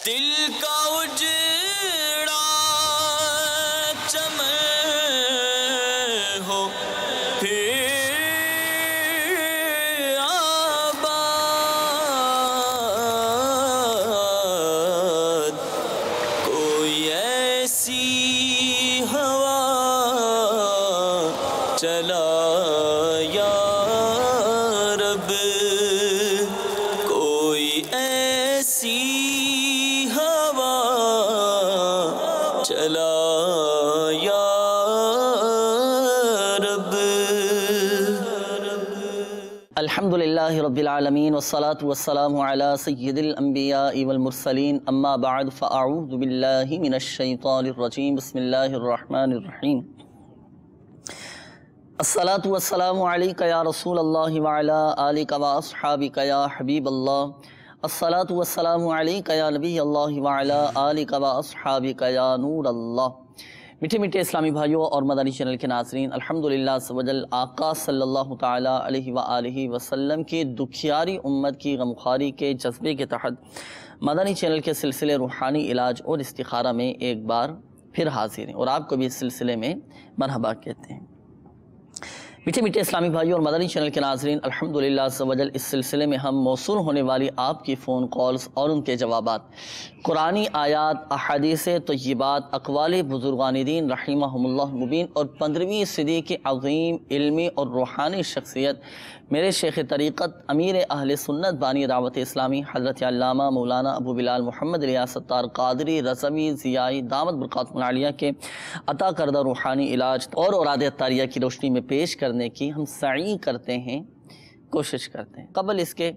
دل کا اجڑا چمن ہو پھر آباد، کوئی ایسی ہوا چلا یا رب، کوئی ایسی ہوا چلا یا رب۔ الحمدللہ رب العالمین والصلاة والسلام علی سید الانبیاء والمرسلین، اما بعد فاعوذ باللہ من الشیطان الرجیم، بسم اللہ الرحمن الرحیم۔ الصلاة والسلام علیک یا رسول اللہ وعلی آلک واصحابک یا حبیب اللہ، الصلاة والسلام علیک یا نبی اللہ وعلی آلک واصحابک یا نور اللہ۔ میٹھے میٹھے اسلامی بھائیوں اور مدنی چینل کے ناظرین، الحمدللہ عز و جل آقا صلی اللہ تعالیٰ علیہ وآلہ وسلم کی دکھیاری امت کی غمخواری کے جذبے کے تحت مدنی چینل کے سلسلے روحانی علاج اور استخارہ میں ایک بار پھر حاضر ہیں، اور آپ کو بھی اس سلسلے میں مرحبا کہتے ہیں۔ میٹھے میٹھے اسلامی بھائیوں اور مدنی چینل کے ناظرین، الحمدللہ عز و جل اس سلسلے میں ہم موصول ہونے والی آپ کی فون کالز اور ان کے جوابات، قرآنی آیات، احادیث طیبات، اقوال بزرگان دین رحمہم اللہ مبین، اور 15ویں صدی کی عظیم علمی اور روحانی شخصیت میرے شیخ طریقت امیر اہل سنت بانی دعوت اسلامی حضرت علامہ مولانا ابو بلال محمد الیاس ستار قادری رضوی ضیائی دامت برکاتہم العالیہ کے عطا کردہ روحانی علاج اور اوراد عطاریہ کی روشنی میں پیش کرنے کی ہم سعی کرتے ہیں، کوشش کرتے ہیں۔ قبل اس کے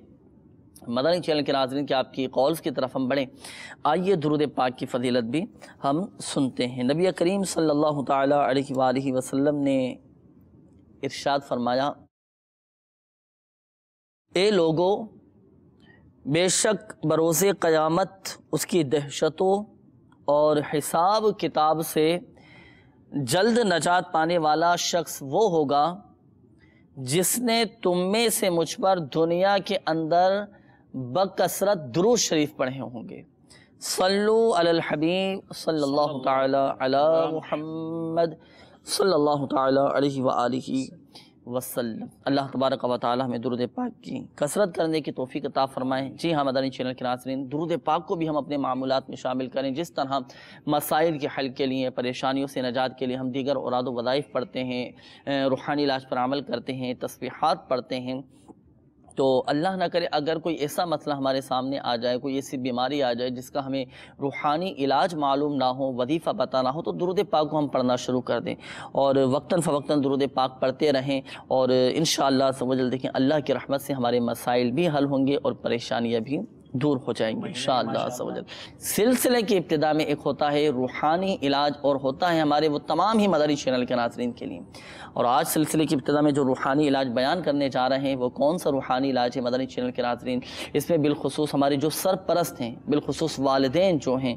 مدنی چینل کے ناظرین کہ آپ کی کالز کی طرف ہم بڑھیں، آئیے درود پاک کی فضیلت بھی ہم سنتے ہیں۔ نبی کریم صلی اللہ تعالیٰ علیہ وآلہ وسلم نے ارشاد فرمایا، اے لوگو، بے شک بروز قیامت اس کی دہشتوں اور حساب کتاب سے جلد نجات پانے والا شخص وہ ہوگا جس نے تم میں سے مجھ پر دنیا کے اندر بکثرت درود شریف پڑھے ہوں گے۔ صلو علی الحبیب صلی اللہ تعالی علی محمد صلی اللہ تعالی علیہ وآلہ وسلم۔ اللہ تبارک و تعالی ہمیں درود پاک کی کثرت کرنے کی توفیق عطا فرمائے۔ جی ہاں مدنی چینل کے ناظرین، درود پاک کو بھی ہم اپنے معمولات میں شامل کریں۔ جس طرح مسائل کے حل کے لیے، پریشانیوں سے نجات کے لیے ہم دیگر اوراد و وظائف پڑھتے ہیں، روحانی علاج پر عمل کرتے ہیں، تسبیحات پڑھتے ہیں، تو اللہ نہ کرے اگر کوئی ایسا مسئلہ ہمارے سامنے آ جائے، کوئی ایسی بیماری آ جائے جس کا ہمیں روحانی علاج معلوم نہ ہو، وظیفہ پتہ نہ ہو، تو درود پاک کو ہم پڑھنا شروع کر دیں اور وقتاً فوقتاً درود پاک پڑھتے رہیں، اور انشاءاللہ عز و جل دیکھیں اللہ کی رحمت سے ہمارے مسائل بھی حل ہوں گے اور پریشانیاں بھی دور ہو جائیں گے انشاءاللہ عز و جل۔ سلسلے کی ابتدا میں ایک ہوتا ہے روحانی علاج، اور ہوتا ہے ہمارے وہ تمام ہی مدنی چینل کے ناظرین کے لیے۔ اور آج سلسلے کی ابتدا میں جو روحانی علاج بیان کرنے جا رہے ہیں وہ کون سا روحانی علاج ہے مدنی چینل کے ناظرین؟ اس میں بالخصوص ہمارے جو سرپرست ہیں، بالخصوص والدین جو ہیں،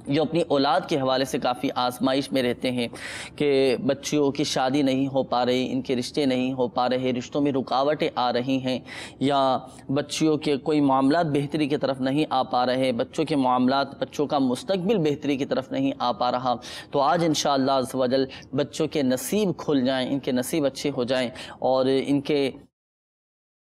جو اپنی اولاد کے حوالے سے کافی آزمائش میں رہتے ہیں کہ بچیوں کی شادی نہیں ہو پا رہی، ان کے رشتے نہیں ہو پا رہے، رشتوں میں رکاوٹیں آ رہی ہیں، یا بچیوں کے کوئی معاملات بہتری کی طرف نہیں آ پا رہے، بچوں کے معاملات، بچوں کا مستقبل بہتری کی طرف نہیں آ پا رہا، تو آج انشاءاللہ عز و جل بچوں کے نصیب کھل جائیں، ان کے نصیب اچھے ہو جائیں اور ان کے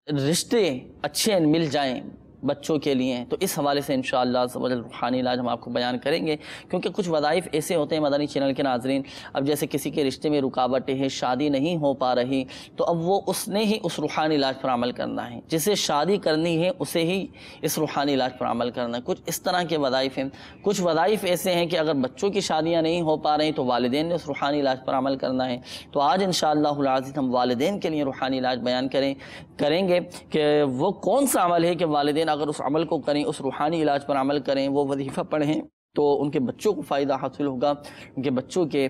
رشتے اچھے مل جائیں بچوں کے لیے، تو اس حوالے سے انشاءاللہ عز و جل روحانی علاج ہم آپ کو بیان کریں گے، کیونکہ کچھ وظائف ایسے ہوتے ہیں مدنی چینل کے ناظرین، اب جیسے کسی کے رشتے میں رکاوٹیں ہیں، شادی نہیں ہو پا رہی، تو اب وہ اس نے ہی اس روحانی علاج پر عمل کرنا ہے، جسے شادی کرنی ہے اسے ہی اس روحانی علاج پر عمل کرنا ہے۔ کچھ اس طرح کے وظائف ہیں، کچھ وظائف ایسے ہیں کہ اگر بچوں کی شادیاں نہیں ہو پا رہی تو والدین نے اس روحانی علاج پر عمل کرنا ہے، تو آج انشاءاللہ العزیز ہم والدین کے لیے روحانی علاج بیان کریں گے کہ وہ کون سا عمل ہے کہ والدین اگر اس عمل کو کریں، اس روحانی علاج پر عمل کریں، وہ وظیفہ پڑھیں، تو ان کے بچوں کو فائدہ حاصل ہوگا، ان کے بچوں کے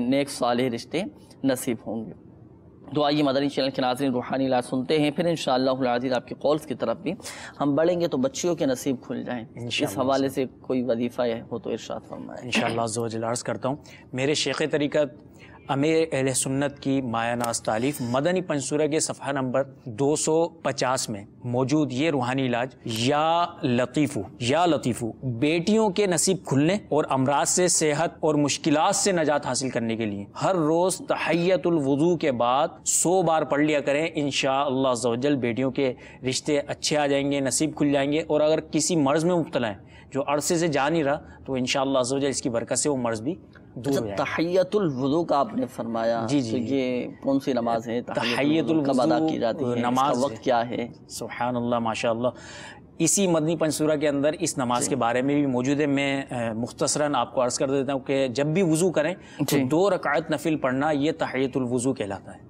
نیک صالح رشتے نصیب ہوں گے۔ تو آئیے مدنی چینل کے ناظرین روحانی علاج سنتے ہیں، پھر انشاءاللہ العزیز آپ کی کالز کی طرف بھی ہم بڑھیں گے تو بچیوں کے نصیب کھل جائیں۔ اس حوالے سے کوئی وظیفہ ہو تو ارشاد فرمائیں۔ انشاءاللہ عز و جل عرض کرتا ہوں، میرے شیخ طریقت امیر اہل سنت کی مایہ ناز تالیف مدنی پنصورہ کے صفحہ نمبر 250 میں موجود یہ روحانی علاج یا لطیفو بیٹیوں کے نصیب کھلنے اور امراض سے صحت اور مشکلات سے نجات حاصل کرنے کے لیے ہر روز تحیۃ الوضو کے بعد 100 بار پڑھ لیا کریں. انشاءاللہ عز و جل بیٹیوں کے رشتے اچھے آ جائیں گے، نصیب کھل جائیں گے، اور اگر کسی مرض میں مبتلا ہیں جو عرصے سے جا نہیں رہا تو انشاءاللہ عز و جل اس کی برکت سے وہ مرض بھی دور ہو جائے. تحیۃ الوضو کا آپ نے فرمایا، جی تو یہ کون سی نماز ہے؟ تحیۃ الوضو کب ادا کی جاتی ہے؟ نماز اس کا وقت کیا ہے؟ سبحان اللہ، ماشاء اللہ. اسی مدنی پنصورہ کے اندر اس نماز کے بارے میں بھی موجود ہے. میں مختصراً آپ کو عرض کر دیتا ہوں کہ جب بھی وضو کریں تو 2 رکعت نفل پڑھنا یہ تحیۃ الوضو کہلاتا ہے.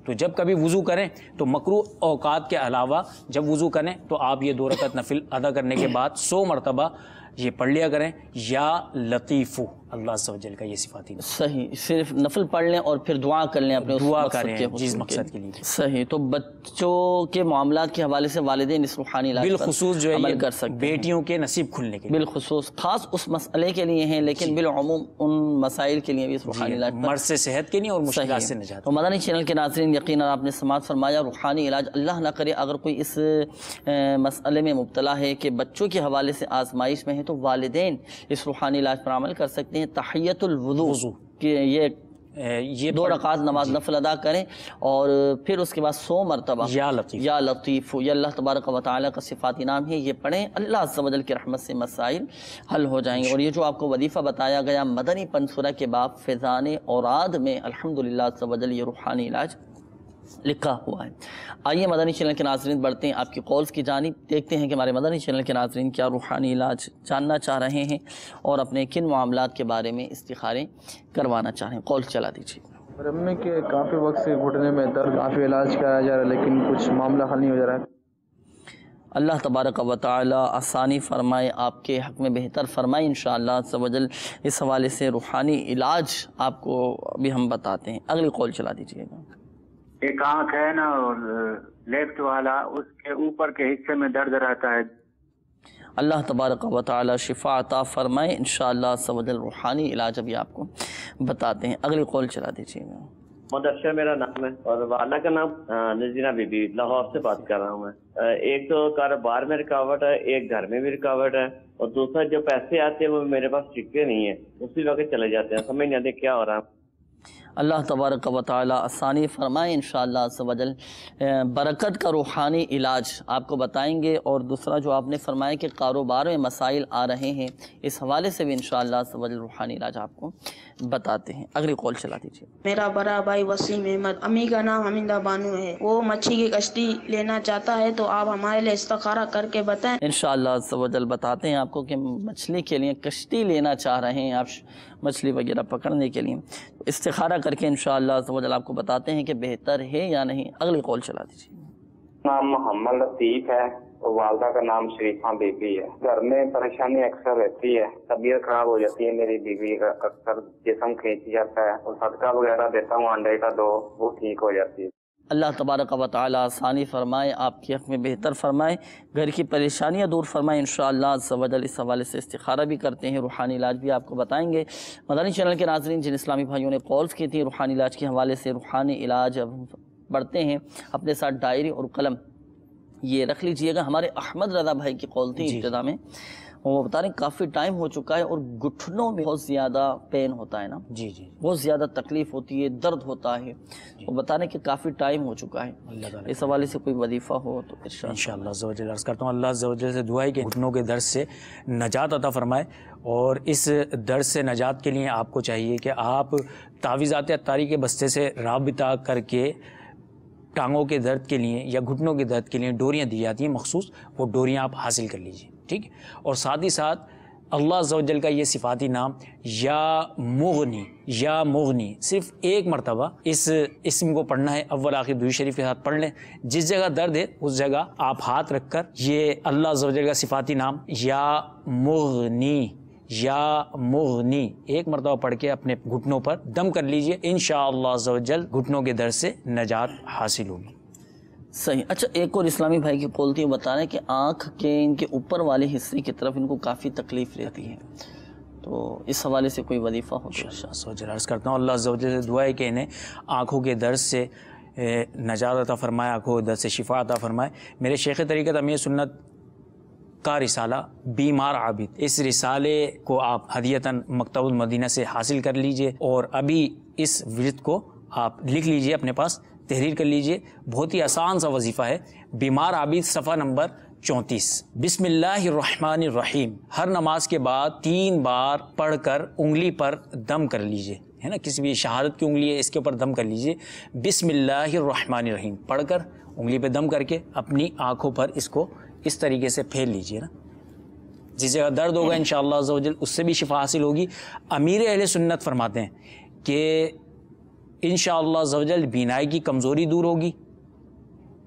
تو جب کبھی وضو کریں تو مکروہ اوقات کے علاوہ جب وضو کریں تو آپ یہ 2 رکعت نفل ادا کرنے کے بعد 100 مرتبہ یہ پڑھ لیا کریں یا لطیفو. اللہ عز و جل کا یہ صفاتی نام. صحیح، صرف نفل پڑھ لیں اور پھر دعا کر لیں اپنے دعا کریں جس مقصد کے لیے. صحیح. تو بچوں کے معاملات کے حوالے سے والدین اس روحانی علاج بالخصوص جو ہے عمل کر سکتے ہیں، بیٹیوں کے نصیب کھلنے کے لیے بالخصوص خاص اس مسئلے کے لیے ہیں، لیکن بالعموم ان مسائل کے لیے بھی اس روحانی علاج مرض سے صحت کے لیے اور مشکلات سے نجات. تو مدنی چینل کے ناظرین، یقیناً آپ نے سماعت فرمایا روحانی علاج. اللہ نہ کرے اگر کوئی اس مسئلے میں مبتلا ہے کہ بچوں کے حوالے سے آزمائش میں ہے تو والدین اس روحانی علاج پر عمل کر سکتے ہیں. تحیۃ الوضو کہ یہ 2 رکعت نماز نفل ادا کریں اور پھر اس کے بعد 100 مرتبہ یا لطیف یہ اللہ تبارک و تعالیٰ کا صفاتی نام ہے، یہ پڑھیں. اللہ عز و جل کی رحمت سے مسائل حل ہو جائیں گے. اور یہ جو آپ کو وظیفہ بتایا گیا مدنی پنصورہ کے باب فیضان اوراد میں الحمدللہ عز و جل یہ روحانی علاج لکھا ہوا ہے. آئیے مدنی چینل کے ناظرین بڑھتے ہیں آپ کی کالز کی جانب. دیکھتے ہیں کہ ہمارے مدنی چینل کے ناظرین کیا روحانی علاج جاننا چاہ رہے ہیں اور اپنے کن معاملات کے بارے میں استخارے کروانا چاہ رہے ہیں. کال چلا دیجیے. امی کے کافی وقت سے گھٹنے میں درد، کافی علاج کرایا جا رہا ہے لیکن کچھ معاملہ حل نہیں ہو جا رہا ہے. اللہ تبارک و تعالی آسانی فرمائے، آپ کے حق میں بہتر فرمائے انشاءاللہ عز و جل. اس حوالے سے روحانی علاج آپ کو ابھی ہم بتاتے ہیں. اگلی کال چلا دیجیے گا. ایک آنکھ ہے نا اور لیفٹ والا، اس کے اوپر کے حصے میں درد رہتا ہے. اللہ تبارک و تعالی شفا عطا فرمائے انشاءاللہ عز و جل. روحانی علاج ابھی آپ کو بتاتے ہیں. اگلی کال چلا دیجیے گا. مدرسہ میرا نام ہے اور والدہ کا نام نذیرہ بی بی، لاہور سے بات کر رہا ہوں میں. ایک تو کاروبار میں رکاوٹ ہے، ایک گھر میں بھی رکاوٹ ہے، اور دوسرا جو پیسے آتے ہیں وہ میرے پاس ٹکتے نہیں ہیں، اسی وقت چلے جاتے ہیں. سمجھ نہیں آتے کیا ہو رہا ہے. اللہ تبارک و تعالی آسانی فرمائے انشاءاللہ عز و جل. برکت کا روحانی علاج آپ کو بتائیں گے. اور دوسرا جو آپ نے فرمایا کہ کاروبار میں مسائل آ رہے ہیں، اس حوالے سے بھی انشاءاللہ عز و جل روحانی علاج آپ کو بتاتے ہیں. اگلی کال چلا دیجیے. میرا بڑا بھائی وسیم احمد، امی کا نام حمیدہ بانو ہے، وہ مچھی کی کشتی لینا چاہتا ہے تو آپ ہمارے لیے استخارہ کر کے بتائیں. انشاءاللہ عز و جل بتاتے ہیں آپ کو کہ مچھلی کے لیے کشتی لینا چاہ رہے ہیں آپ، مچھلی وغیرہ پکڑنے کے لیے. استخارہ کر کے انشاءاللہ عز و جل آپ کو بتاتے ہیں کہ بہتر ہے یا نہیں. اگلی کال چلا دیجیے. نام محمد لطیف ہے، والدہ کا نام شریفہ بی بی ہے. گھر میں پریشانی اکثر رہتی ہے، طبیعت خراب ہو جاتی ہے میری بیوی کا، اکثر جسم کھینچ جاتا ہے، اور صدقہ وغیرہ دیتا ہوں انڈے کا دو، وہ ٹھیک ہو جاتی ہے. اللہ تبارک و تعالی آسانی فرمائے، آپ کے حق میں بہتر فرمائے، گھر کی پریشانیاں دور فرمائے انشاءاللہ عز و جل. اس حوالے سے استخارہ بھی کرتے ہیں، روحانی علاج بھی آپ کو بتائیں گے. مدنی چینل کے ناظرین جن اسلامی بھائیوں نے کالز کی تھی روحانی علاج کے حوالے سے، روحانی علاج اب پڑھتے ہیں. اپنے ساتھ ڈائری اور قلم یہ رکھ لیجئے گا. ہمارے احمد رضا بھائی کی کال تھی ابتدا میں، وہ بتا رہے ہیں کافی ٹائم ہو چکا ہے اور گھٹنوں میں بہت زیادہ پین ہوتا ہے نا، بہت زیادہ تکلیف ہوتی ہے، درد ہوتا ہے. وہ بتا رہے ہیں کہ کافی ٹائم ہو چکا ہے. اس حوالے سے کوئی وظیفہ ہو تو انشاءاللہ عز و جل عرض کرتا ہوں. اللہ عز و جل سے دعا ہے کہ گھٹنوں کے درد سے نجات عطا فرمائے. اور اس درد سے نجات کے لیے آپ کو چاہیے کہ آپ تعویذات عطاری کے بستے سے رابطہ کر کے ٹانگوں کے درد کے لیے یا گھٹنوں کے درد کے لیے ڈوریاں دی جاتی ہیں مخصوص، وہ ڈوریاں آپ حاصل کر لیجئے. ٹھیک ہے. اور ساتھ ہی ساتھ اللہ عز و جل کا یہ صفاتی نام یا مغنی صرف ایک مرتبہ اس اسم کو پڑھنا ہے. اول آخر درود شریف کے ساتھ پڑھ لیں. جس جگہ درد ہے اس جگہ آپ ہاتھ رکھ کر یہ اللہ عز و جل کا صفاتی نام یا مغنی ایک مرتبہ پڑھ کے اپنے گھٹنوں پر دم کر لیجئے. انشاءاللہ عز و جل گھٹنوں کے درد سے نجات حاصل ہوگی. صحیح. اچھا، ایک اور اسلامی بھائی کی کال تھی، وہ بتا رہے ہیں کہ آنکھ کے ان کے اوپر والے حصے کی طرف ان کو کافی تکلیف رہتی ہے. تو اس حوالے سے کوئی وظیفہ ہو تو عرض کرتا ہوں اللہ عز و جل سے دعا ہے کہ انہیں آنکھوں کے درد سے نجات عطا فرمائے، آنکھوں کے درد سے شفا عطا فرمائے۔ میرے شیخ طریقت امیر سنت کا رسالہ بیمار عابد، اس رسالے کو آپ ہدیتاً مکتبۃ المدینہ سے حاصل کر لیجئے، اور ابھی اس ورد کو آپ لکھ لیجئے، اپنے پاس تحریر کر لیجئے۔ بہت ہی آسان سا وظیفہ ہے، بیمار عابد صفحہ نمبر 34۔ بسم اللہ الرحمن الرحیم، ہر نماز کے بعد 3 بار پڑھ کر انگلی پر دم کر لیجئے، ہے نا، کسی بھی شہادت کی انگلی ہے اس کے اوپر دم کر لیجئے۔ بسم اللہ الرحمن الرحیم پڑھ کر انگلی پہ دم کر کے اپنی آنکھوں پر اس کو اس طریقے سے پھیر لیجئے نا، جس جگہ درد ہوگا انشاءاللہ عز و جل اس سے بھی شفا حاصل ہوگی۔ امیر اہل سنت فرماتے ہیں کہ انشاءاللہ عز و جل بینائی کی کمزوری دور ہوگی،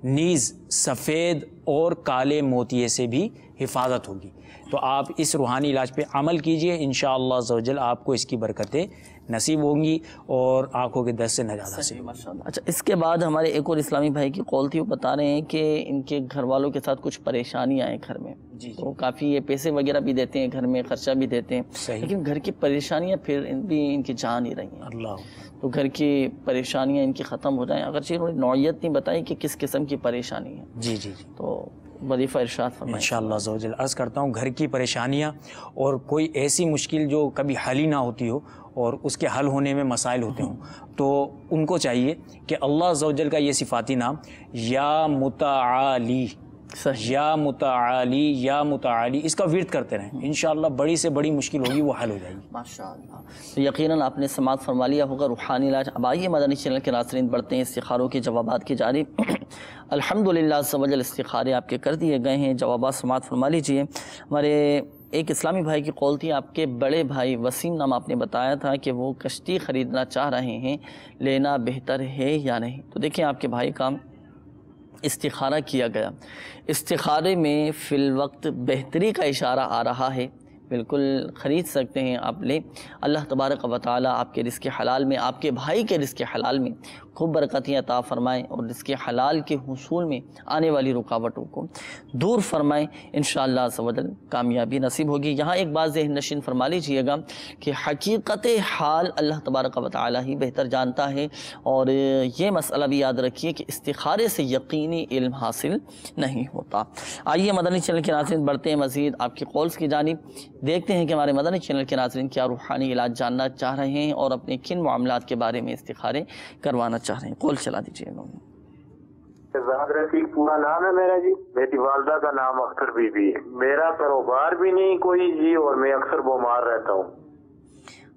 نیز سفید اور کالے موتیے سے بھی حفاظت ہوگی۔ تو آپ اس روحانی علاج پہ عمل کیجئے، انشاءاللہ عز و جل آپ کو اس کی برکتیں نصیب ہوں گی اور آنکھوں کے درد سے نجات حاصل ہوگی۔ اچھا، اس کے بعد ہمارے ایک اور اسلامی بھائی کی قول تھی، وہ بتا رہے ہیں کہ ان کے گھر والوں کے ساتھ کچھ پریشانیاں ہیں گھر میں، تو کافی یہ پیسے وغیرہ بھی دیتے ہیں گھر میں، خرچہ بھی دیتے ہیں، لیکن گھر کی پریشانیاں پھر بھی ان کی جا نہیں رہی ہیں۔ اللہ، تو گھر کی پریشانیاں ان کی ختم ہو جائیں، اگرچہ انہوں نے نوعیت نہیں بتائی کہ کس قسم کی پریشانی ہے۔ جی جی جی، تو وظیفہ ارشاد فرمائیں انشاءاللہ عز و جل۔ عرض کرتا ہوں گھر کی پریشانیاں اور کوئی ایسی مشکل جو کبھی حل ہی نہ ہوتی ہو اور اس کے حل ہونے میں مسائل ہوتے ہوں، تو ان کو چاہیے کہ اللہ عز و جل کا یہ صفاتی نام یا متعالی، یا متعالی، یا متعالی، اس کا ورد کرتے رہیں، انشاءاللہ بڑی سے بڑی مشکل ہوگی وہ حل ہو جائے گی۔ ماشاءاللہ۔ تو یقیناً آپ نے سماعت فرما لیا ہوگا روحانی علاج۔ اب آئیے مدنی چینل کے ناظرین بڑھتے ہیں استخاروں کے جوابات کی جانب۔ الحمدللہ عز و جل استخارے آپ کے کر دیے گئے ہیں، جوابات سماعت فرما لیجئے۔ ہمارے ایک اسلامی بھائی کی قول تھی، آپ کے بڑے بھائی وسیم نام آپ نے بتایا تھا کہ وہ کشتی خریدنا چاہ رہے ہیں، لینا بہتر ہے یا نہیں؟ تو دیکھیں آپ کے بھائی کا استخارہ کیا گیا، استخارے میں فی الوقت بہتری کا اشارہ آ رہا ہے، بالکل خرید سکتے ہیں آپ لیں۔ اللہ تبارک و تعالی آپ کے رزق حلال میں، آپ کے بھائی کے رزق حلال میں خوب برکتیں عطا فرمائیں اور رزق حلال کے حصول میں آنے والی رکاوٹوں کو دور فرمائیں، انشاءاللہ عز و جل کامیابی نصیب ہوگی۔ یہاں ایک بات ذہن نشین فرما لیجئے گا کہ حقیقت حال اللہ تبارک و تعالی ہی بہتر جانتا ہے، اور یہ مسئلہ بھی یاد رکھیے کہ استخارے سے یقینی علم حاصل نہیں ہوتا۔ آئیے مدنی چینل کے ناظرین بڑھتے ہیں مزید آپ کی قولز کی جانب، دیکھتے ہیں کہ ہمارے مدنی چینل کے ناظرین کیا روحانی علاج جاننا چاہ رہے ہیں اور اپنے کن معاملات کے بارے میں استخارے کروانا چاہ رہے ہیں۔ قول چلا دیجیے گا۔ پورا نام ہے میرا جی، میری والدہ کا نام اختر بی بی ہے، میرا کاروبار بھی نہیں کوئی جی، اور میں اکثر بیمار رہتا ہوں۔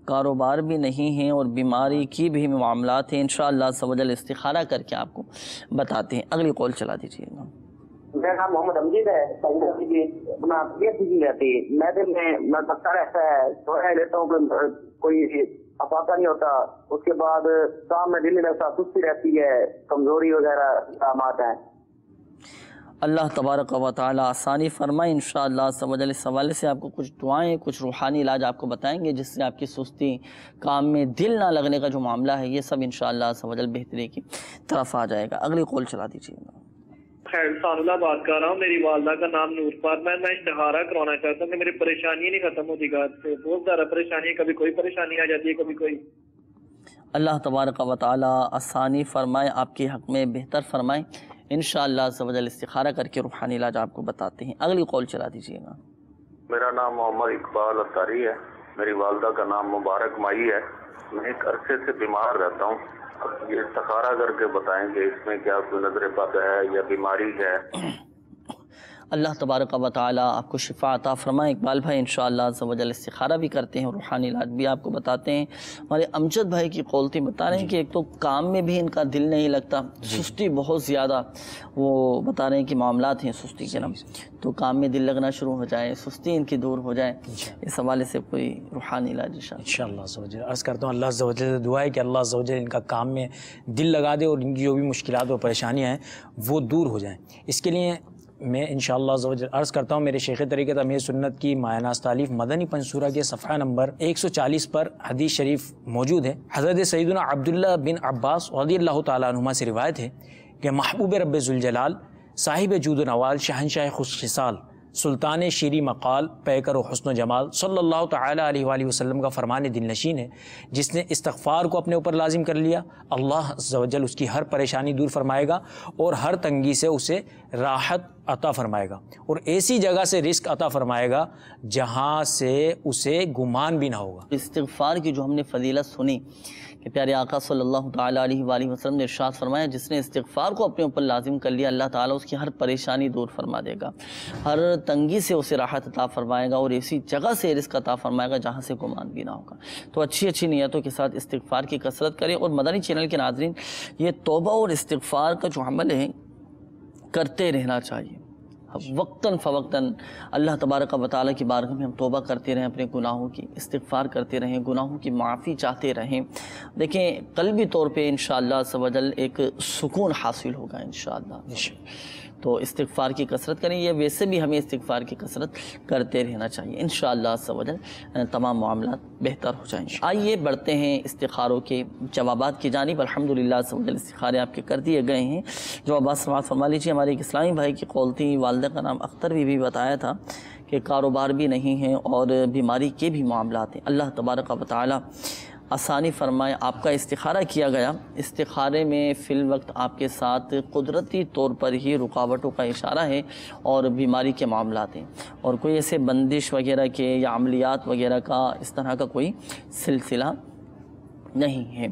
کاروبار بھی نہیں ہے اور بیماری کی بھی معاملات ہیں، انشاءاللہ عز و جل استخارہ کر کے آپ کو بتاتے ہیں۔ اگلی قول چلا دیجیے گا۔ میرا نام محمد امجید ہے، اپنا طبیعت بھی رہتی ہے، میں دن میں بکتا رہتا ہے، سویا لیتا ہوں، کوئی افاقہ نہیں ہوتا، اس کے بعد کام میں دل نہیں لگتا، سستی رہتی ہے، کمزوری وغیرہ علامات ہیں۔ اللہ تبارک و تعالی آسانی فرمائے انشاءاللہ عز و جل۔ اس حوالے سے آپ کو کچھ دعائیں، کچھ روحانی علاج آپ کو بتائیں گے جس سے آپ کی سستی، کام میں دل نہ لگنے کا جو معاملہ ہے، یہ سب انشاءاللہ عز و جل بہتری کی طرف آ جائے گا۔ اگلی قول چلا دیجیے گا۔ خیر اللہ بات کر رہا ہوں، میری والدہ کا نام نور فاطمہ ہے، میں اشتہارہ کرانا چاہتا ہوں کہ میری پریشانی نہیں ختم ہوتی، گھر سے بہت زیادہ پریشانی ہے، کبھی کوئی پریشانی آ جاتی ہے، کبھی کوئی۔ اللہ تبارک و تعالی آسانی فرمائے، آپ کے حق میں بہتر فرمائے، انشاءاللہ عز و جل استخارہ کر کے روحانی علاج آپ کو بتاتے ہیں۔ اگلی قول چلا دیجیے گا۔ میرا نام محمد اقبال اتاری ہے، میری والدہ کا نام مبارک مائی ہے، میں ایک عرصے سے بیمار رہتا ہوں، یہ استخارہ کر کے بتائیں کہ اس میں کیا کوئی نظر بد ہے یا بیماری ہے۔ اللہ تبارک و تعالی آپ کو شفا عطا فرمائے۔ اقبال بھائی انشاءاللہ عز و جل استخارہ بھی کرتے ہیں، روحانی علاج بھی آپ کو بتاتے ہیں۔ ہمارے امجد بھائی کی قولتی بتا رہے ہیں کہ ایک تو کام میں بھی ان کا دل نہیں لگتا، سستی بہت زیادہ، وہ بتا رہے ہیں کہ معاملات ہیں سستی کے نام، تو کام میں دل لگنا شروع ہو جائے، سستی ان کی دور ہو جائے، اس حوالے سے کوئی روحانی علاج انشاءاللہ عز و جل۔ عرض کرتا ہوں اللہ عز و جل سے دعا ہے کہ اللہ عز و جل ان کا کام میں دل لگا دے اور ان کی جو بھی مشکلات اور پریشانیاں ہیں وہ دور ہو جائیں۔ اس کے لیے میں انشاءاللہ عز و جل عرض کرتا ہوں میرے شیخ طریقت امیر سنت کی مایاناز تالیف مدنی پنصورہ کے صفحہ نمبر 140 پر حدیث شریف موجود ہے۔ حضرت سیدنا عبداللہ بن عباس رضی اللہ تعالیٰ عنہما سے روایت ہے کہ محبوب رب ذوالجلال، صاحب جود و نوال، شہنشاہ خوش خصال سلطان شیری مقال پیکر و حسن و جمال صلی اللہ تعالی علیہ وآلہ وسلم کا فرمان دل نشین ہے، جس نے استغفار کو اپنے اوپر لازم کر لیا، اللہ عز و جل اس کی ہر پریشانی دور فرمائے گا اور ہر تنگی سے اسے راحت عطا فرمائے گا، اور ایسی جگہ سے رزق عطا فرمائے گا جہاں سے اسے گمان بھی نہ ہوگا۔ استغفار کی جو ہم نے فضیلت سنی کہ پیارے آقا صلی اللہ تعالیٰ علیہ وآلہ وسلم نے ارشاد فرمایا، جس نے استغفار کو اپنے اوپر لازم کر لیا اللہ تعالیٰ اس کی ہر پریشانی دور فرما دے گا، ہر تنگی سے اسے راحت عطا فرمائے گا، اور ایسی جگہ سے رزق عطا فرمائے گا جہاں سے گمان بھی نہ ہوگا۔ تو اچھی اچھی نیتوں کے ساتھ استغفار کی کثرت کریں، اور مدنی چینل کے ناظرین یہ توبہ اور استغفار کا جو عمل ہے کرتے رہنا چاہیے، وقتاً فوقتاً اللہ تبارک و تعالیٰ کی بارگاہ میں ہم توبہ کرتے رہیں، اپنے گناہوں کی استغفار کرتے رہیں، گناہوں کی معافی چاہتے رہیں۔ دیکھیں قلبی طور پہ انشاءاللہ عز و جل ایک سکون حاصل ہوگا انشاءاللہ۔ تو استغفار کی کثرت کریں، یہ ویسے بھی ہمیں استغفار کی کثرت کرتے رہنا چاہیے، انشاءاللہ عز و جل تمام معاملات بہتر ہو جائیں گے۔ آئیے بڑھتے ہیں استخاروں کے جوابات کی جانب۔ الحمدللہ عز و جل استخارے آپ کے کر دیے گئے ہیں۔ جوابات سماعت فرما لیجیے۔ ہمارے ایک اسلامی بھائی کی قول تھی، والدہ کا نام اختر بھی بتایا تھا کہ کاروبار بھی نہیں ہے اور بیماری کے بھی معاملات ہیں، اللہ تبارک و تعالی آسانی فرمائے۔ آپ کا استخارہ کیا گیا، استخارے میں فی الوقت آپ کے ساتھ قدرتی طور پر ہی رکاوٹوں کا اشارہ ہے اور بیماری کے معاملات ہیں، اور کوئی ایسے بندش وغیرہ کے یا عملیات وغیرہ کا اس طرح کا کوئی سلسلہ نہیں ہے۔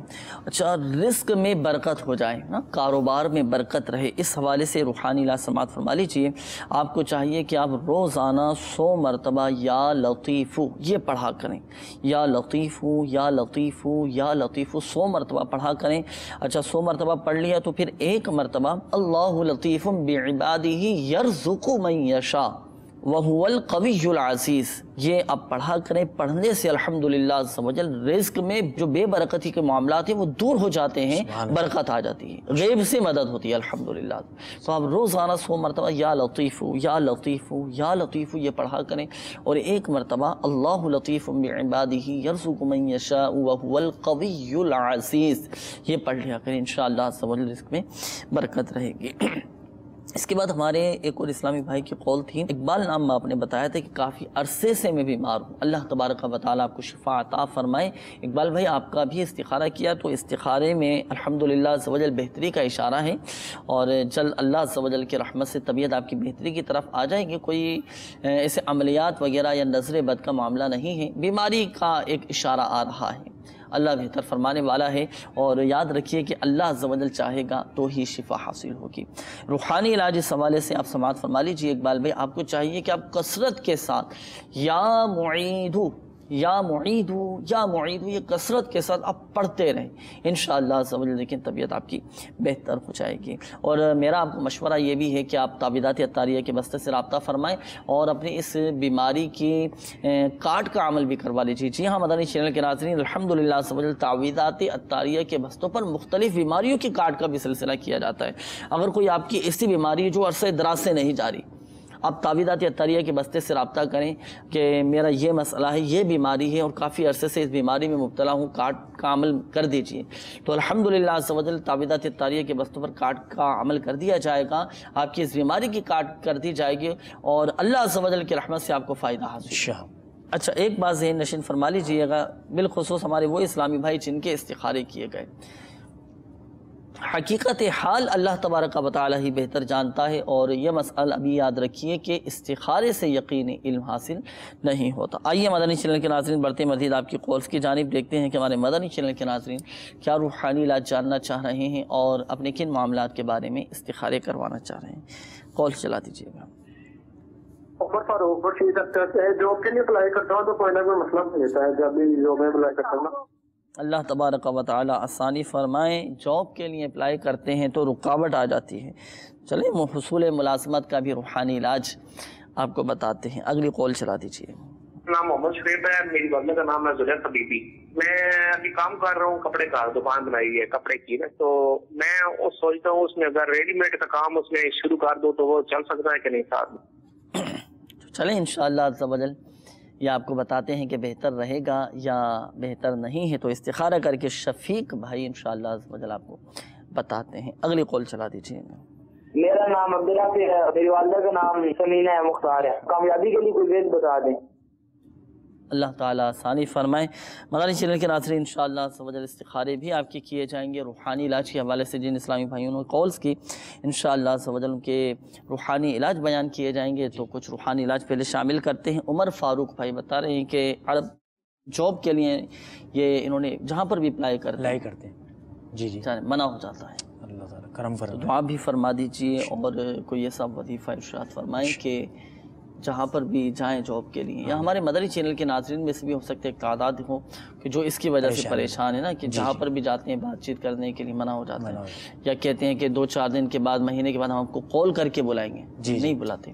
اچھا، رزق میں برکت ہو جائے نا، کاروبار میں برکت رہے، اس حوالے سے روحانی لازمات فرما لیجیے۔ آپ کو چاہیے کہ آپ روزانہ 100 مرتبہ یا لطیفو یہ پڑھا کریں، یا لطیفو یا لطیفو یا لطیفو 100 مرتبہ پڑھا کریں۔ اچھا 100 مرتبہ پڑھ لیا تو پھر ایک مرتبہ اللہ لطیف بعبادہ یرزق من یشاء وَهُوَ الْقَوِيُّ الْعَزِيزُ، یہ آپ پڑھا کریں۔ پڑھنے سے الحمدللہ عز و جل رزق میں جو بے برکتی کے معاملات ہیں وہ دور ہو جاتے ہیں، برکت آ جاتی ہے، غیب سے مدد ہوتی ہے الحمدللہ۔ تو آپ روزانہ 100 مرتبہ یا لطیفو یا لطیفو یا لطیفو یہ پڑھا کریں، اور ایک مرتبہ اللہ لطیف بعبادہ یرزق من یشاء وَهُوَ الْقَوِيُّ الْعَزِيزُ یہ پڑھ لیا کریں، انشاءاللہ عز و جل رزق میں برکت رہے گی۔ اس کے بعد ہمارے ایک اور اسلامی بھائی کی قول تھی، اقبال نام میں آپ نے بتایا تھا کہ کافی عرصے سے میں بیمار ہوں، اللہ تبارک و تعالیٰ آپ کو شفا عطا فرمائے۔ اقبال بھائی آپ کا بھی استخارہ کیا تو استخارے میں الحمدللہ عز و جل بہتری کا اشارہ ہے، اور جلد اللہ عز و جل کی رحمت سے طبیعت آپ کی بہتری کی طرف آ جائے گی۔ کوئی ایسے عملیات وغیرہ یا نظر بد کا معاملہ نہیں ہے، بیماری کا ایک اشارہ آ رہا ہے، اللہ بہتر فرمانے والا ہے، اور یاد رکھیے کہ اللہ عز و جل چاہے گا تو ہی شفا حاصل ہوگی۔ روحانی علاج اس حوالے سے آپ سماعت فرما لیجیے۔ اقبال بھائی آپ کو چاہیے کہ آپ کثرت کے ساتھ یا معیدو یا معیدو یا معیدو یہ کثرت کے ساتھ آپ پڑھتے رہیں، انشاءاللہ عز و جل لیکن طبیعت آپ کی بہتر ہو جائے گی۔ اور میرا آپ کو مشورہ یہ بھی ہے کہ آپ تعویذات عطاریہ کے بستے سے رابطہ فرمائیں اور اپنی اس بیماری کی کارڈ کا عمل بھی کروا لیجیے۔ جی ہاں مدنی چینل کے ناظرین، الحمدللہ عز و جل تعویذات عطاریہ کے بستوں پر مختلف بیماریوں کی کارڈ کا بھی سلسلہ کیا جاتا ہے۔ اگر کوئی آپ کی ایسی بیماری ہے جو عرصہ دراز سے نہیں جاری، آپ تعویذات عطاریہ کے بستے سے رابطہ کریں کہ میرا یہ مسئلہ ہے، یہ بیماری ہے اور کافی عرصے سے اس بیماری میں مبتلا ہوں، کارڈ کا عمل کر دیجئے۔ تو الحمدللہ عز و جل تعویذات عطاریہ کے بستوں پر کارڈ کا عمل کر دیا جائے گا، آپ کی اس بیماری کی کارڈ کر دی جائے گی، اور اللہ عز و جل کی رحمت سے آپ کو فائدہ حاصل ہوگا۔ اچھا ایک بات ذہن نشین فرما لیجئے گا، بالخصوص ہمارے وہ اسلامی بھائی جن کے استخارے کیے گئے، حقیقت حال اللہ تبارک و تعالی ہی بہتر جانتا ہے، اور یہ مسئلہ ابھی یاد رکھیے کہ استخارے سے یقینی علم حاصل نہیں ہوتا۔ آئیے مدنی چینل کے ناظرین بڑھتے مزید آپ کی قولز کی جانب، دیکھتے ہیں کہ ہمارے مدنی چینل کے ناظرین کیا روحانی علاج جاننا چاہ رہے ہیں اور اپنے کن معاملات کے بارے میں استخارے کروانا چاہ رہے ہیں۔ قول چلا دیجیے گا۔ عمر فاروق رشید اختر سے جاب کے لیے اپلائی کرتا ہوں تو کوئی نہ کوئی مسئلہ ہوتا ہے جب بھی جاب میں اپلائی کرتا ہوں۔ اللہ تبارک و تعالی آسانی فرمائیں، جاب کے لیے اپلائی کرتے ہیں تو رکاوٹ آ جاتی ہے۔ چلیں حصول ملازمت کا بھی روحانی علاج آپ کو بتاتے ہیں۔ اگلی قول چلا دیجیے۔ نام محمد شریف ہے، میری والدہ کا نام ہے زلیخا بی بی۔ میں ابھی کام کر رہا ہوں، کپڑے کا دکان بنائی ہے کپڑے کی نا، تو میں سوچتا ہوں اس میں اگر ریڈی میڈ کا کام اس میں شروع کر دو تو وہ چل سکتا ہے کہ نہیں ساتھ میں؟ چلیں انشاءاللہ عز و جل یہ آپ کو بتاتے ہیں کہ بہتر رہے گا یا بہتر نہیں ہے، تو استخارہ کر کے شفیق بھائی انشاءاللہ عز و جل آپ کو بتاتے ہیں۔ اگلی قول چلا دیجیے گا۔ میرا نام عبداللہ ہے، میری والدہ کا نام سمینہ مختار ہے. کامیابی کے لیے کوئی ویز بتا دیں. اللہ تعالیٰ آسانی فرمائے. مدنی چینل کے ناظرین انشاءاللہ استخارے بھی آپ کے کیے جائیں گے. روحانی علاج کے حوالے سے جن اسلامی بھائیوں نے کالز کی انشاءاللہ ان کے روحانی علاج بیان کیے جائیں گے. تو کچھ روحانی علاج پہلے شامل کرتے ہیں. عمر فاروق بھائی بتا رہے ہیں کہ عرب جاب کے لیے یہ انہوں نے جہاں پر بھی اپلائی کرتے ہیں جی منع ہو جاتا ہے. اللہ تعالیٰ کرم فرمائے. دعا بھی فرما دیجیے اور کوئی ایسا وظیفہ ارشاد فرمائیں کہ جہاں پر بھی جائیں جاب کے لیے، یا ہمارے مدنی چینل کے ناظرین میں سے بھی ہو سکتے ایک تعداد ہو کہ جو اس کی وجہ سے پریشان ہے نا، کہ جہاں پر بھی جاتے ہیں بات چیت کرنے کے لیے منع ہو جاتا ہے، یا کہتے ہیں کہ 2-4 دن کے بعد مہینے کے بعد ہم آپ کو کال کر کے بلائیں گے، نہیں بلاتے.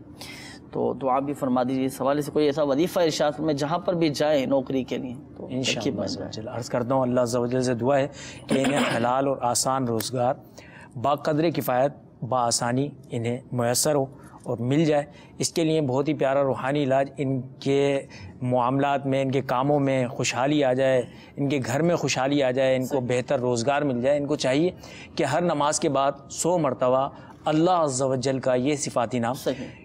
تو دعا بھی فرما دیجیے اس حوالے سے کوئی ایسا وظیفہ ارشاد میں جہاں پر بھی جائیں نوکری کے لیے تو انشاءاللہ. عرض کرتا ہوں اللہ عز و جل سے دعا ہے کہ انہیں حلال اور آسان روزگار با قدر کفایت بآسانی انہیں میسر ہو اور مل جائے. اس کے لیے بہت ہی پیارا روحانی علاج، ان کے معاملات میں، ان کے کاموں میں خوشحالی آ جائے، ان کے گھر میں خوشحالی آ جائے، ان کو بہتر روزگار مل جائے. ان کو چاہیے کہ ہر نماز کے بعد 100 مرتبہ اللہ عز و جل کا یہ صفاتی نام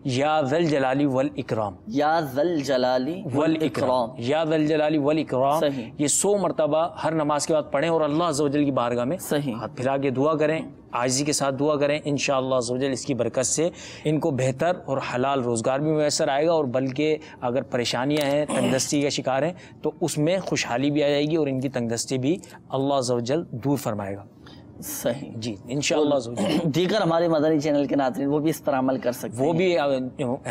یا ذل جلالی والاکرام، یا ذل جلالی والاکرام، یا ذل جلالی والاکرام، یہ 100 مرتبہ ہر نماز کے بعد پڑھیں اور اللہ عز و جل کی بارگاہ میں ہاتھ پھیلا کے دعا کریں، عاجزی کے ساتھ دعا کریں. انشاءاللہ عز و جل اس کی برکت سے ان کو بہتر اور حلال روزگار بھی میسر آئے گا، اور بلکہ اگر پریشانیاں ہیں، تنگدستی کا شکار ہیں، تو اس میں خوشحالی بھی آ جائے گی اور ان کی تنگدستی بھی اللہ عز و جل دور فرمائے گا. صحیح جی انشاءاللہ. دیگر ہمارے مدنی چینل کے ناظرین وہ بھی اس پر عمل کر سکتے ہیں. وہ بھی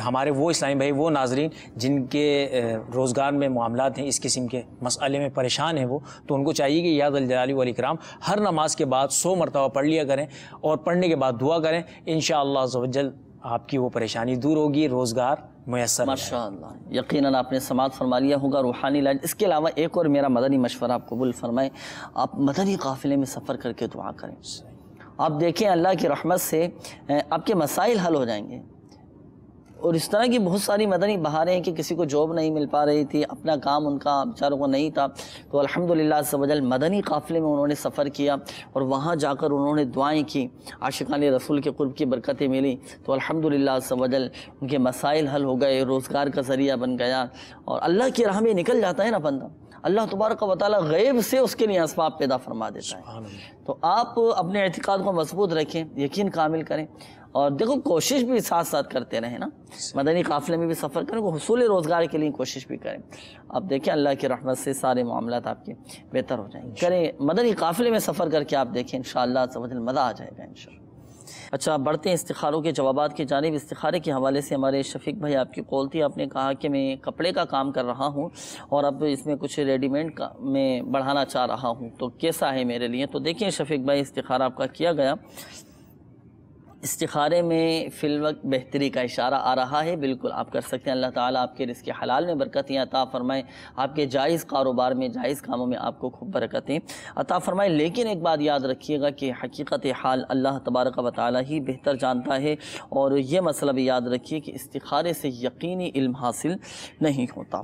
ہمارے وہ اسلامی بھائی، وہ ناظرین جن کے روزگار میں معاملات ہیں، اس قسم کے مسئلے میں پریشان ہیں، وہ تو ان کو چاہیے کہ یا ذل الجلال والاکرام ہر نماز کے بعد 100 مرتبہ پڑھ لیا کریں اور پڑھنے کے بعد دعا کریں. انشاءاللہ عز و جل آپ کی وہ پریشانی دور ہوگی، روزگار میسر. ماشاءاللہ یقیناً آپ نے سماعت فرما لیا ہوگا روحانی علاج. اس کے علاوہ ایک اور میرا مدنی مشورہ آپ قبول فرمائیں، آپ مدنی قافلے میں سفر کر کے دعا کریں. آپ دیکھیں اللہ کی رحمت سے آپ کے مسائل حل ہو جائیں گے. اور اس طرح کی بہت ساری مدنی بہاریں ہیں کہ کسی کو جاب نہیں مل پا رہی تھی، اپنا کام ان کا بیچاروں کو نہیں تھا، تو الحمدللہ عز و جل مدنی قافلے میں انہوں نے سفر کیا اور وہاں جا کر انہوں نے دعائیں کی، عاشقان رسول کے قرب کی برکتیں ملی، تو الحمدللہ عز و جل ان کے مسائل حل ہو گئے، روزگار کا ذریعہ بن گیا. اور اللہ کی راہ میں نکل جاتا ہے نا بندہ، اللہ تبارک و تعالیٰ غیب سے اس کے لیے اسباب پیدا فرما دیتا ہے. تو آپ اپنے اعتقاد کو مضبوط رکھیں، یقین کامل کریں، اور دیکھو کوشش بھی ساتھ ساتھ کرتے رہیں نا، مدنی قافلے میں بھی سفر کریں، حصول روزگار کے لیے کوشش بھی کریں. آپ دیکھیں اللہ کی رحمت سے سارے معاملات آپ کے بہتر ہو جائیں گے. کریں مدنی قافلے میں سفر کر کے آپ دیکھیں انشاءاللہ عز و جل مزہ آ جائے گا انشاءاللہ. اچھا بڑھتے ہیں استخاروں کے جوابات کی جانب. استخارے کے حوالے سے ہمارے شفیق بھائی آپ کی قول تھی، آپ نے کہا کہ میں کپڑے کا کام کر رہا ہوں اور اب اس میں کچھ ریڈی میڈ کا میں بڑھانا چاہ رہا ہوں، تو کیسا ہے میرے لیے؟ تو دیکھیں شفیق بھائی استخارہ آپ کا کیا گیا، استخارے میں فی الوقت بہتری کا اشارہ آ رہا ہے. بالکل آپ کر سکتے ہیں. اللہ تعالیٰ آپ کے رزق حلال میں برکتیں عطا فرمائے، آپ کے جائز کاروبار میں، جائز کاموں میں آپ کو خوب برکتیں عطا فرمائے. لیکن ایک بات یاد رکھیے گا کہ حقیقت حال اللہ تبارک و تعالیٰ ہی بہتر جانتا ہے، اور یہ مسئلہ بھی یاد رکھیے کہ استخارے سے یقینی علم حاصل نہیں ہوتا.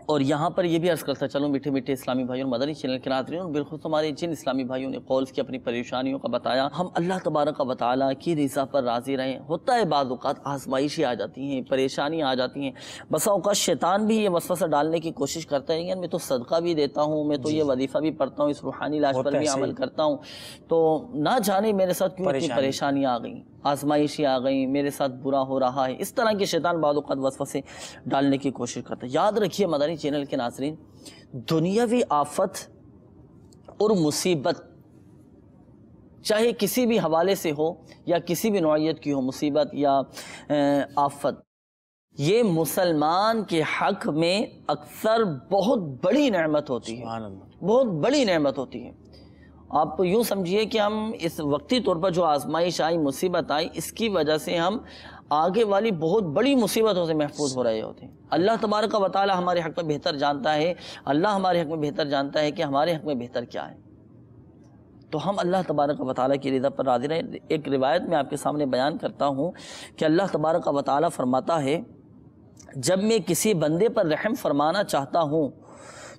اور یہاں پر یہ بھی عرض کرتا چلوں میٹھے میٹھے اسلامی بھائیوں اور مدنی چینل کے ناظرین، اور بالخصوص ہمارے جن اسلامی بھائیوں نے قولز کی اپنی پریشانیوں کا بتایا، ہم اللہ تبارک و تعالیٰ کی رضا پر راضی رہیں. ہوتا ہے بعض اوقات آزمائشیں آ جاتی ہیں، پریشانیاں آ جاتی ہیں، بسا اوقات شیطان بھی یہ وسوسہ ڈالنے کی کوشش کرتا ہے، یعنی میں تو صدقہ بھی دیتا ہوں، میں تو یہ وظیفہ بھی پڑھتا ہوں، اس روحانی علاج پر بھی عمل کرتا ہوں، تو نہ جانے میرے ساتھ کیوں اتنی پریشانیاں آ گئیں، آزمائشیں آ گئیں، میرے ساتھ برا ہو رہا ہے. اس طرح کے شیطان بعض اوقات وسوسے ڈالنے کی کوشش کرتا ہے. یاد رکھیے مدنی چینل کے ناظرین، دنیاوی آفت اور مصیبت چاہے کسی بھی حوالے سے ہو یا کسی بھی نوعیت کی ہو، مصیبت یا آفت، یہ مسلمان کے حق میں اکثر بہت بڑی نعمت ہوتی ہے، بہت بڑی نعمت ہوتی ہے. آپ یوں سمجھیے کہ ہم اس وقتی طور پر جو آزمائش آئی، مصیبت آئی، اس کی وجہ سے ہم آگے والی بہت بڑی مصیبتوں سے محفوظ ہو رہے ہوتے ہیں. اللہ تبارک و تعالی ہمارے حق میں بہتر جانتا ہے، اللہ ہمارے حق میں بہتر جانتا ہے کہ ہمارے حق میں بہتر کیا ہے. تو ہم اللہ تبارک و تعالی کی رضا پر راضی رہیں. ایک روایت میں آپ کے سامنے بیان کرتا ہوں کہ اللہ تبارک و تعالی فرماتا ہے، جب میں کسی بندے پر رحم فرمانا چاہتا ہوں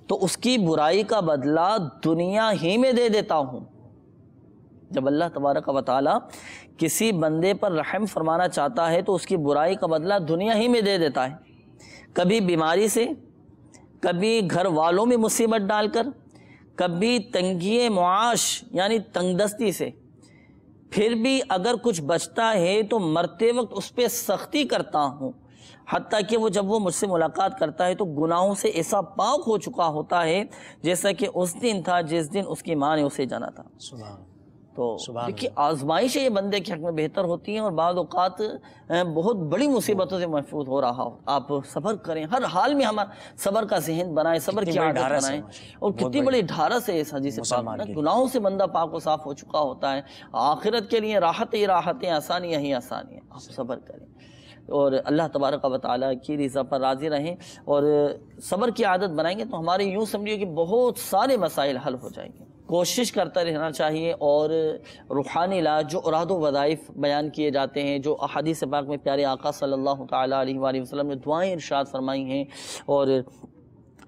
تو اس کی برائی کا بدلہ دنیا ہی میں دے دیتا ہوں. جب اللہ تبارک و تعالی کسی بندے پر رحم فرمانا چاہتا ہے تو اس کی برائی کا بدلہ دنیا ہی میں دے دیتا ہے، کبھی بیماری سے، کبھی گھر والوں میں مصیبت ڈال کر، کبھی تنگی معاش یعنی تنگ دستی سے، پھر بھی اگر کچھ بچتا ہے تو مرتے وقت اس پہ سختی کرتا ہوں، حتیٰ کہ جب وہ مجھ سے ملاقات کرتا ہے تو گناہوں سے ایسا پاک ہو چکا ہوتا ہے جیسا کہ اس دن تھا جس دن اس کی ماں نے اسے جانا تھا۔ تو دیکھیے آزمائشیں یہ بندے کے حق میں بہتر ہوتی ہیں، اور بعض اوقات بہت بڑی مصیبتوں سے محفوظ ہو رہا ہو، آپ صبر کریں، ہر حال میں ہمارا صبر کا ذہن بنائیں، صبر کی عادت بنائیں، اور کتنی بڑی ڈھارس ہے اس حدیث پاک، گناہوں سے بندہ پاک و صاف ہو چکا ہوتا ہے، آخرت کے لیے راحت ہی راحتیں، آسانیاں ہی آسانیاں، آپ صبر کریں اور اللہ تبارک و تعالیٰ کی رضا پر راضی رہیں، اور صبر کی عادت بنائیں گے تو ہمارے یوں سمجھیے کہ بہت سارے مسائل حل ہو جائیں گے۔ کوشش کرتا رہنا چاہیے، اور روحانی علاج جو اوراد و وظائف بیان کیے جاتے ہیں، جو احادیث پاک میں پیارے آقا صلی اللہ تعالیٰ علیہ وآلہ وسلم نے دعائیں ارشاد فرمائی ہیں اور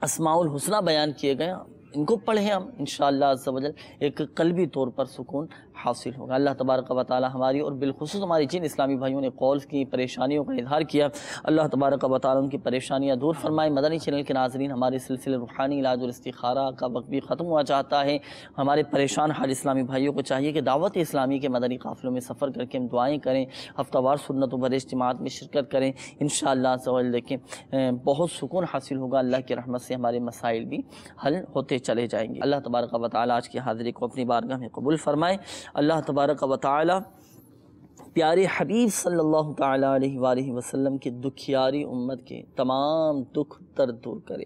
اسماء الحسنہ بیان کیے گئے، ان کو پڑھیں ہم انشاءاللہ عز و جل ایک قلبی طور پر سکون حاصل ہوگا۔ اللہ تبارک و تعالی ہماری اور بالخصوص ہماری جن اسلامی بھائیوں نے قولز کی پریشانیوں کا اظہار کیا، اللہ تبارک و تعالی ان کی پریشانیاں دور فرمائے۔ مدنی چینل کے ناظرین، ہمارے سلسلے روحانی علاج اور استخارہ کا وقت بھی ختم ہوا چاہتا ہے۔ ہمارے پریشان حال اسلامی بھائیوں کو چاہیے کہ دعوت اسلامی کے مدنی قافلوں میں سفر کر کے ہم دعائیں کریں، ہفتہ وار سنت و بھرے اجتماعات میں شرکت کریں، انشاءاللہ عز و جل دیکھیں بہت سکون حاصل ہوگا، اللہ کی رحمت سے ہمارے مسائل بھی حل ہوتے چلے جائیں گے۔ اللہ تبارک و تعالی آج کی حاضری کو اپنی بارگاہ میں قبول فرمائے۔ اللہ تبارک و تعالی پیارے حبیب صلی اللہ تعالی علیہ وآلہ وسلم کی دکھیاری امت کے تمام دکھ درد دور کرے،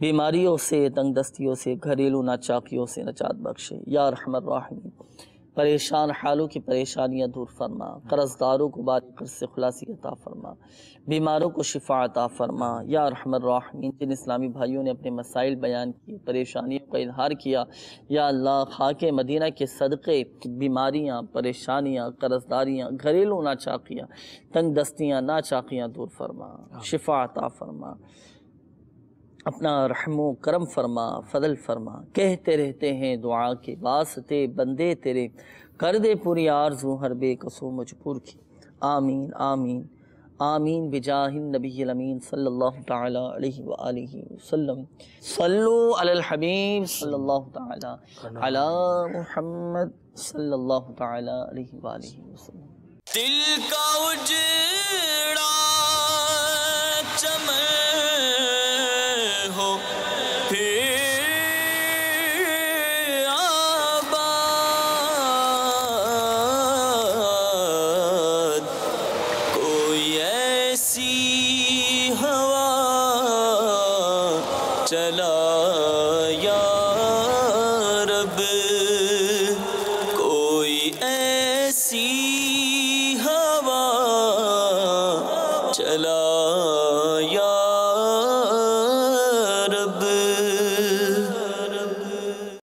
بیماریوں سے، تنگ دستیوں سے، گھریلو ناچاکیوں سے نجات بخشے یا ارحم الراحمین۔ پریشان حالوں کی پریشانیاں دور فرما، قرض داروں کو باریک قرض سے خلاصی عطا فرما، بیماروں کو شفا عطا فرما یا ارحم الراحمین۔ جن اسلامی بھائیوں نے اپنے مسائل بیان کیے، پریشانیوں کا اظہار کیا، یا اللہ خاک مدینہ کے صدقے بیماریاں، پریشانیاں، قرض داریاں، گھریلو ناچاکیاں، تنگ دستیاں، ناچاکیاں دور فرما، شفا عطا فرما، اپنا رحم و کرم فرما، فضل فرما۔ کہتے رہتے ہیں دعا کے واسطے بندے تیرے، کر دے پوری آرزو ہر بے کسو مجبور کی۔ آمین آمین آمین بجاہ النبی الامین صلی اللہ تعالی علیہ وآلہ وسلم۔ صلو علی الحبیب صلی اللہ تعالی علی محمد صلی اللہ تعالی علیہ وآلہ وسلم۔ دل کا اجڑا چمن ہو پھر آباد، کوئی ایسی ہوا چلا یا